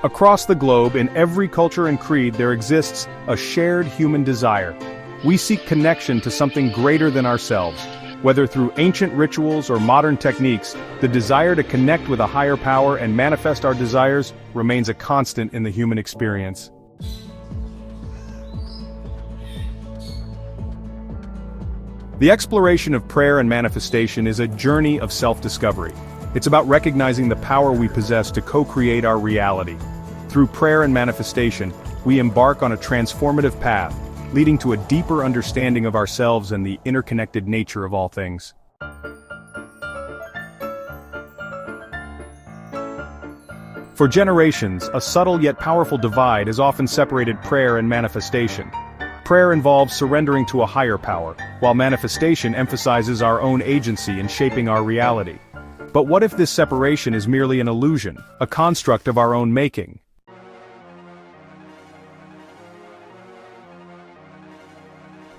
Across the globe, in every culture and creed, there exists a shared human desire. We seek connection to something greater than ourselves. Whether through ancient rituals or modern techniques, the desire to connect with a higher power and manifest our desires remains a constant in the human experience. The exploration of prayer and manifestation is a journey of self-discovery. It's about recognizing the power we possess to co-create our reality. Through prayer and manifestation, we embark on a transformative path, leading to a deeper understanding of ourselves and the interconnected nature of all things. For generations, a subtle yet powerful divide has often separated prayer and manifestation. Prayer involves surrendering to a higher power, while manifestation emphasizes our own agency in shaping our reality. But what if this separation is merely an illusion, a construct of our own making?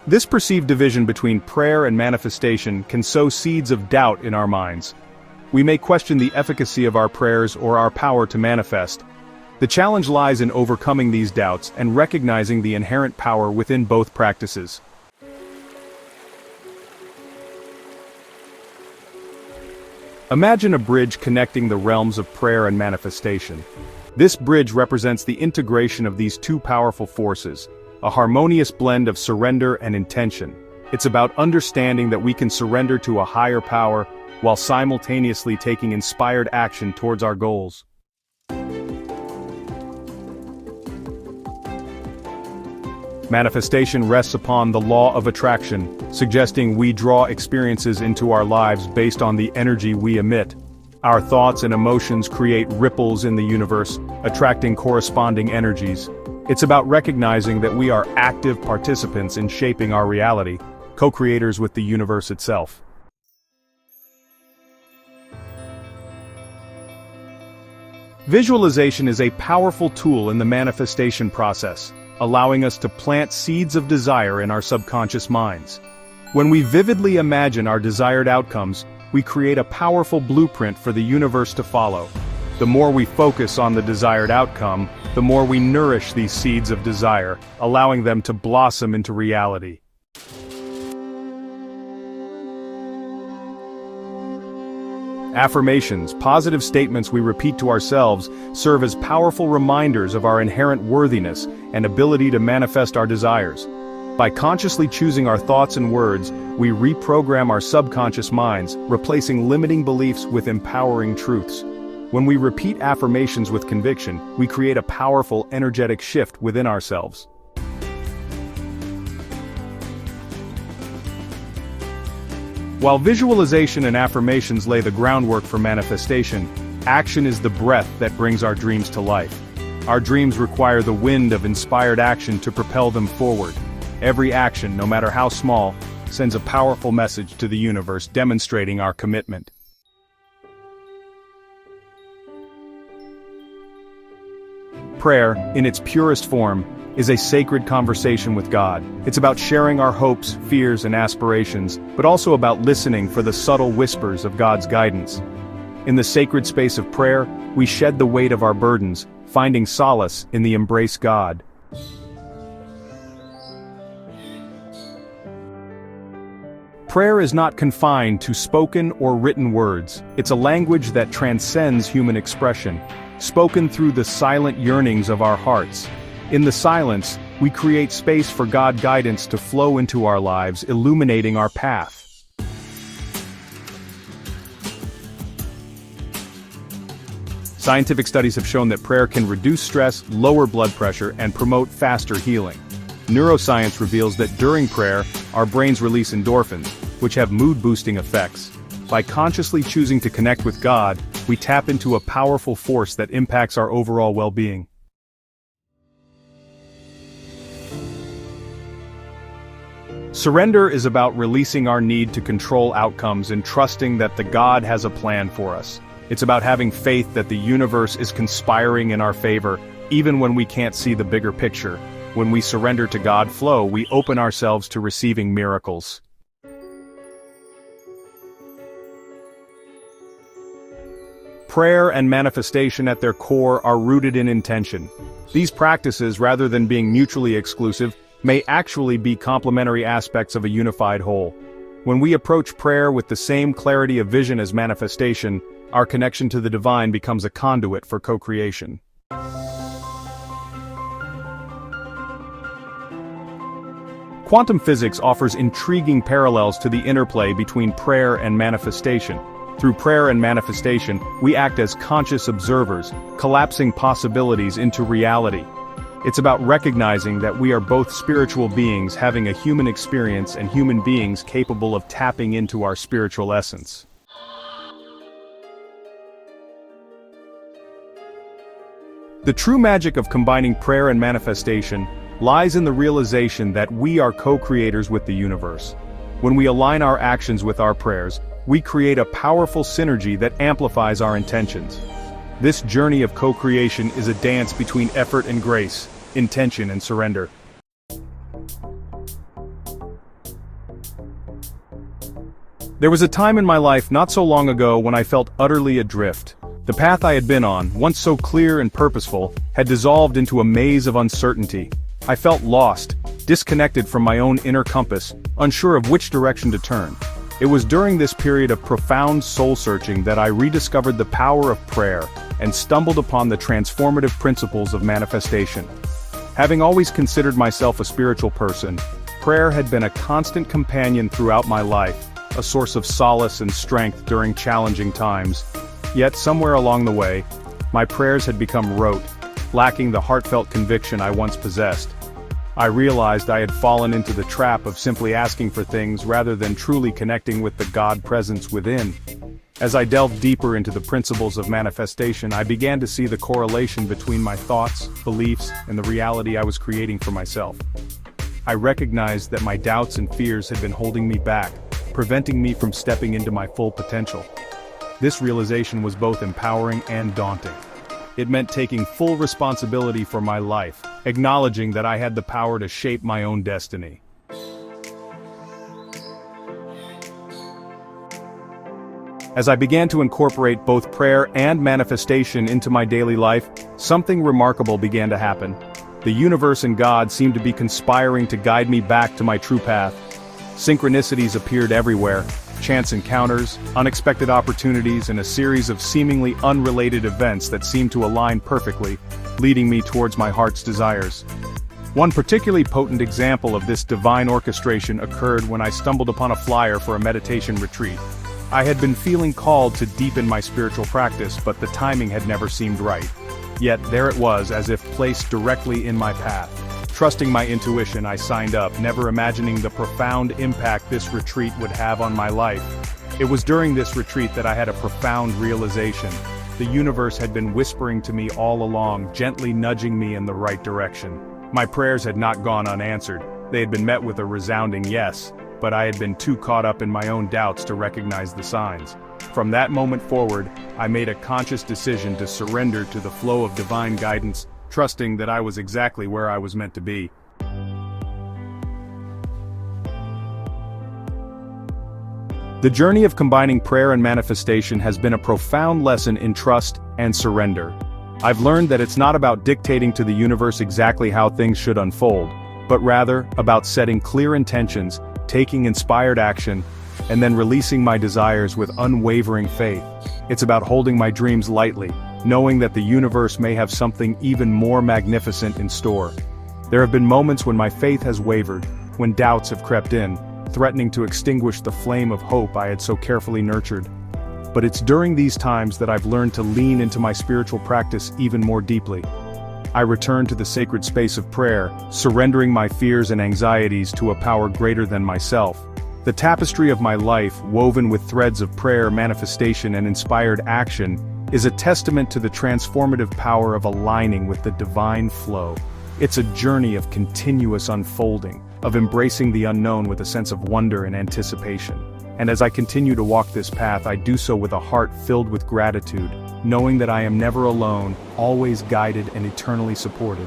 This perceived division between prayer and manifestation can sow seeds of doubt in our minds. We may question the efficacy of our prayers or our power to manifest. The challenge lies in overcoming these doubts and recognizing the inherent power within both practices. Imagine a bridge connecting the realms of prayer and manifestation. This bridge represents the integration of these two powerful forces, a harmonious blend of surrender and intention. It's about understanding that we can surrender to a higher power while simultaneously taking inspired action towards our goals. Manifestation rests upon the law of attraction, suggesting we draw experiences into our lives based on the energy we emit. Our thoughts and emotions create ripples in the universe, attracting corresponding energies. It's about recognizing that we are active participants in shaping our reality, co-creators with the universe itself. Visualization is a powerful tool in the manifestation process, allowing us to plant seeds of desire in our subconscious minds. When we vividly imagine our desired outcomes, we create a powerful blueprint for the universe to follow. The more we focus on the desired outcome, the more we nourish these seeds of desire, allowing them to blossom into reality. Affirmations, positive statements we repeat to ourselves, serve as powerful reminders of our inherent worthiness and ability to manifest our desires. By consciously choosing our thoughts and words, we reprogram our subconscious minds, replacing limiting beliefs with empowering truths. When we repeat affirmations with conviction, we create a powerful, energetic shift within ourselves. While visualization and affirmations lay the groundwork for manifestation, action is the breath that brings our dreams to life. Our dreams require the wind of inspired action to propel them forward. Every action, no matter how small, sends a powerful message to the universe demonstrating our commitment. Prayer, in its purest form, is a sacred conversation with God. It's about sharing our hopes, fears, and aspirations, but also about listening for the subtle whispers of God's guidance. In the sacred space of prayer, we shed the weight of our burdens, finding solace in the embrace God. Prayer is not confined to spoken or written words. It's a language that transcends human expression, spoken through the silent yearnings of our hearts. In the silence, we create space for God's guidance to flow into our lives, illuminating our path. Scientific studies have shown that prayer can reduce stress, lower blood pressure, and promote faster healing. Neuroscience reveals that during prayer, our brains release endorphins, which have mood-boosting effects. By consciously choosing to connect with God, we tap into a powerful force that impacts our overall well-being. Surrender is about releasing our need to control outcomes and trusting that the God has a plan for us. It's about having faith that the universe is conspiring in our favor, even when we can't see the bigger picture. When we surrender to God's flow, we open ourselves to receiving miracles. Prayer and manifestation at their core are rooted in intention. These practices, rather than being mutually exclusive, may actually be complementary aspects of a unified whole. When we approach prayer with the same clarity of vision as manifestation, our connection to the divine becomes a conduit for co-creation. Quantum physics offers intriguing parallels to the interplay between prayer and manifestation. Through prayer and manifestation, we act as conscious observers, collapsing possibilities into reality. It's about recognizing that we are both spiritual beings having a human experience and human beings capable of tapping into our spiritual essence. The true magic of combining prayer and manifestation lies in the realization that we are co-creators with the universe. When we align our actions with our prayers, we create a powerful synergy that amplifies our intentions. This journey of co-creation is a dance between effort and grace, intention and surrender. There was a time in my life not so long ago when I felt utterly adrift. The path I had been on, once so clear and purposeful, had dissolved into a maze of uncertainty. I felt lost, disconnected from my own inner compass, unsure of which direction to turn. It was during this period of profound soul-searching that I rediscovered the power of prayer and stumbled upon the transformative principles of manifestation. Having always considered myself a spiritual person, prayer had been a constant companion throughout my life, a source of solace and strength during challenging times. Yet somewhere along the way, my prayers had become rote, lacking the heartfelt conviction I once possessed. I realized I had fallen into the trap of simply asking for things rather than truly connecting with the God presence within. As I delved deeper into the principles of manifestation, I began to see the correlation between my thoughts, beliefs, and the reality I was creating for myself. I recognized that my doubts and fears had been holding me back, preventing me from stepping into my full potential. This realization was both empowering and daunting. It meant taking full responsibility for my life, acknowledging that I had the power to shape my own destiny. As I began to incorporate both prayer and manifestation into my daily life, something remarkable began to happen. The universe and God seemed to be conspiring to guide me back to my true path. Synchronicities appeared everywhere. Chance encounters, unexpected opportunities, and a series of seemingly unrelated events that seemed to align perfectly, leading me towards my heart's desires. One particularly potent example of this divine orchestration occurred when I stumbled upon a flyer for a meditation retreat. I had been feeling called to deepen my spiritual practice, but the timing had never seemed right. Yet there it was, as if placed directly in my path. Trusting my intuition, I signed up, never imagining the profound impact this retreat would have on my life. It was during this retreat that I had a profound realization. The universe had been whispering to me all along, gently nudging me in the right direction. My prayers had not gone unanswered. They had been met with a resounding yes, but I had been too caught up in my own doubts to recognize the signs. From that moment forward, I made a conscious decision to surrender to the flow of divine guidance, trusting that I was exactly where I was meant to be. The journey of combining prayer and manifestation has been a profound lesson in trust and surrender. I've learned that it's not about dictating to the universe exactly how things should unfold, but rather about setting clear intentions, taking inspired action, and then releasing my desires with unwavering faith. It's about holding my dreams lightly, knowing that the universe may have something even more magnificent in store. There have been moments when my faith has wavered, when doubts have crept in, threatening to extinguish the flame of hope I had so carefully nurtured. But it's during these times that I've learned to lean into my spiritual practice even more deeply. I return to the sacred space of prayer, surrendering my fears and anxieties to a power greater than myself. The tapestry of my life, woven with threads of prayer, manifestation, and inspired action, is a testament to the transformative power of aligning with the divine flow. It's a journey of continuous unfolding, of embracing the unknown with a sense of wonder and anticipation. And as I continue to walk this path, I do so with a heart filled with gratitude, knowing that I am never alone, always guided and eternally supported.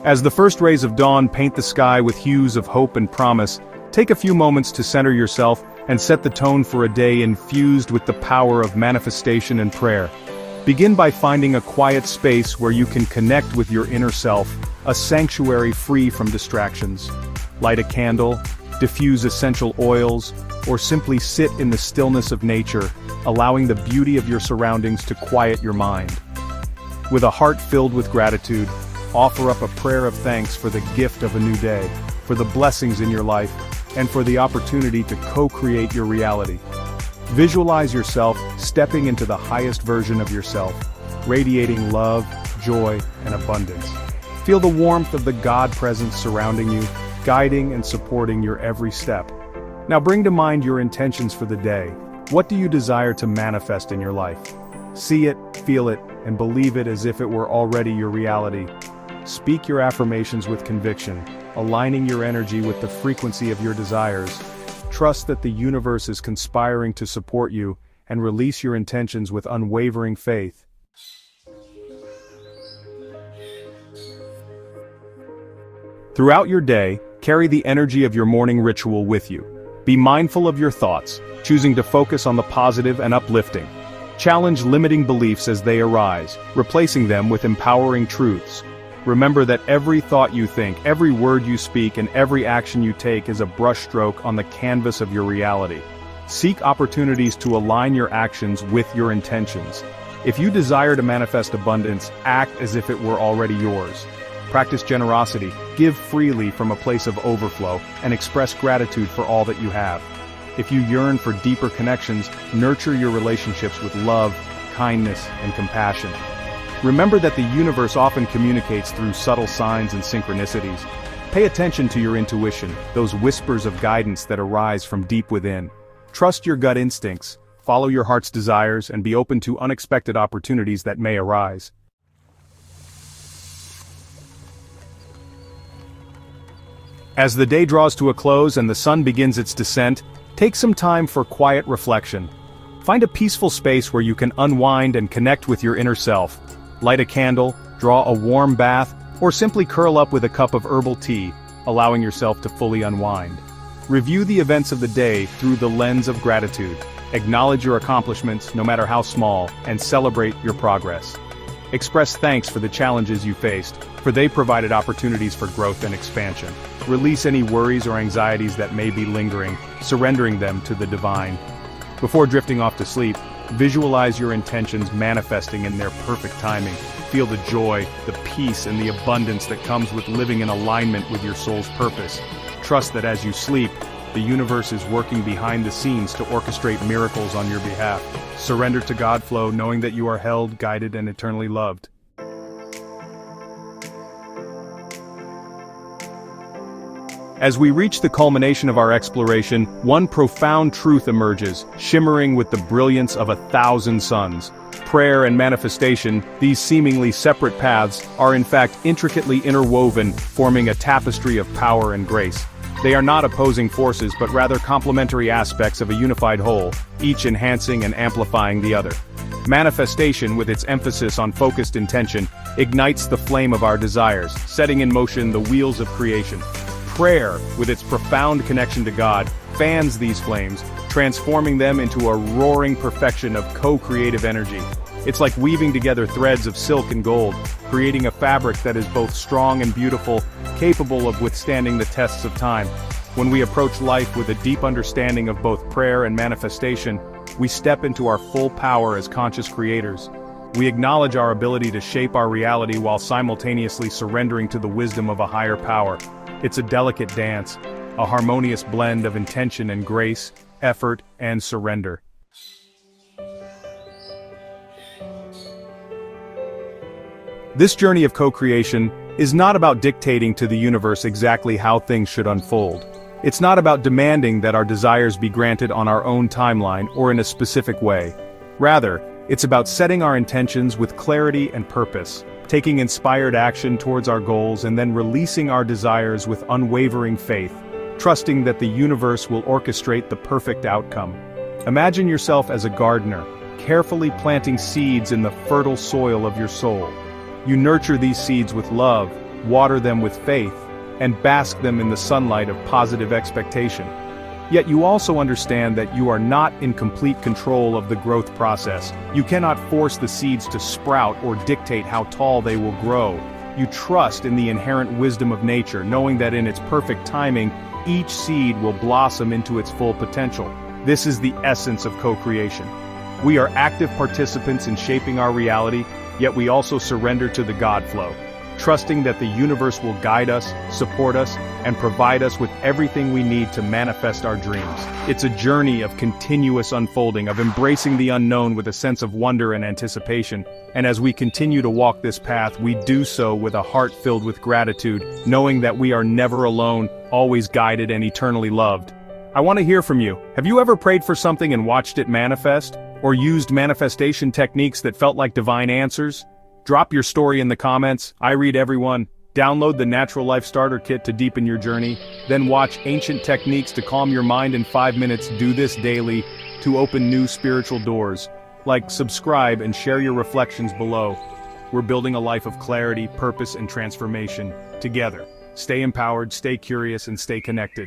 As the first rays of dawn paint the sky with hues of hope and promise, Take a few moments to center yourself and set the tone for a day infused with the power of manifestation and prayer. Begin by finding a quiet space where you can connect with your inner self, a sanctuary free from distractions. Light a candle, diffuse essential oils, or simply sit in the stillness of nature, allowing the beauty of your surroundings to quiet your mind. With a heart filled with gratitude, offer up a prayer of thanks for the gift of a new day, for the blessings in your life, and for the opportunity to co-create your reality. Visualize yourself stepping into the highest version of yourself, radiating love, joy, and abundance. Feel the warmth of the God presence surrounding you, guiding and supporting your every step. Now bring to mind your intentions for the day. What do you desire to manifest in your life? See it, feel it, and believe it as if it were already your reality. Speak your affirmations with conviction, aligning your energy with the frequency of your desires. Trust that the universe is conspiring to support you, and release your intentions with unwavering faith. Throughout your day, carry the energy of your morning ritual with you. Be mindful of your thoughts, choosing to focus on the positive and uplifting. Challenge limiting beliefs as they arise, replacing them with empowering truths. Remember that every thought you think, every word you speak, and every action you take is a brushstroke on the canvas of your reality. Seek opportunities to align your actions with your intentions. If you desire to manifest abundance, act as if it were already yours. Practice generosity, give freely from a place of overflow, and express gratitude for all that you have. If you yearn for deeper connections, nurture your relationships with love, kindness, and compassion. Remember that the universe often communicates through subtle signs and synchronicities. Pay attention to your intuition, those whispers of guidance that arise from deep within. Trust your gut instincts, follow your heart's desires, and be open to unexpected opportunities that may arise. As the day draws to a close and the sun begins its descent, take some time for quiet reflection. Find a peaceful space where you can unwind and connect with your inner self. Light a candle, draw a warm bath, or simply curl up with a cup of herbal tea, allowing yourself to fully unwind. Review the events of the day through the lens of gratitude. Acknowledge your accomplishments, no matter how small, and celebrate your progress. Express thanks for the challenges you faced, for they provided opportunities for growth and expansion. Release any worries or anxieties that may be lingering, surrendering them to the divine. Before drifting off to sleep, visualize your intentions manifesting in their perfect timing. Feel the joy, the peace, and the abundance that comes with living in alignment with your soul's purpose. Trust that as you sleep, the universe is working behind the scenes to orchestrate miracles on your behalf. Surrender to God flow, knowing that you are held, guided, and eternally loved. As we reach the culmination of our exploration, one profound truth emerges, shimmering with the brilliance of 1,000 suns. Prayer and manifestation, these seemingly separate paths, are in fact intricately interwoven, forming a tapestry of power and grace. They are not opposing forces but rather complementary aspects of a unified whole, each enhancing and amplifying the other. Manifestation, with its emphasis on focused intention, ignites the flame of our desires, setting in motion the wheels of creation. Prayer, with its profound connection to God, fans these flames, transforming them into a roaring perfection of co-creative energy. It's like weaving together threads of silk and gold, creating a fabric that is both strong and beautiful, capable of withstanding the tests of time. When we approach life with a deep understanding of both prayer and manifestation, we step into our full power as conscious creators. We acknowledge our ability to shape our reality while simultaneously surrendering to the wisdom of a higher power. It's a delicate dance, a harmonious blend of intention and grace, effort and surrender. This journey of co-creation is not about dictating to the universe exactly how things should unfold. It's not about demanding that our desires be granted on our own timeline or in a specific way. Rather, it's about setting our intentions with clarity and purpose, taking inspired action towards our goals and then releasing our desires with unwavering faith, trusting that the universe will orchestrate the perfect outcome. Imagine yourself as a gardener, carefully planting seeds in the fertile soil of your soul. You nurture these seeds with love, water them with faith, and bask them in the sunlight of positive expectation. Yet you also understand that you are not in complete control of the growth process. You cannot force the seeds to sprout or dictate how tall they will grow. You trust in the inherent wisdom of nature, knowing that in its perfect timing, each seed will blossom into its full potential. This is the essence of co-creation. We are active participants in shaping our reality, yet we also surrender to the God flow, trusting that the universe will guide us, support us, and provide us with everything we need to manifest our dreams. It's a journey of continuous unfolding, of embracing the unknown with a sense of wonder and anticipation. And as we continue to walk this path, we do so with a heart filled with gratitude, knowing that we are never alone, always guided and eternally loved. I want to hear from you. Have you ever prayed for something and watched it manifest? Or used manifestation techniques that felt like divine answers? Drop your story in the comments. I read everyone. Download the Natural Life Starter Kit to deepen your journey. Then watch Ancient Techniques to calm your mind in 5 minutes. Do this daily to open new spiritual doors. Like, subscribe, and share your reflections below. We're building a life of clarity, purpose, and transformation together. Stay empowered, stay curious, and stay connected.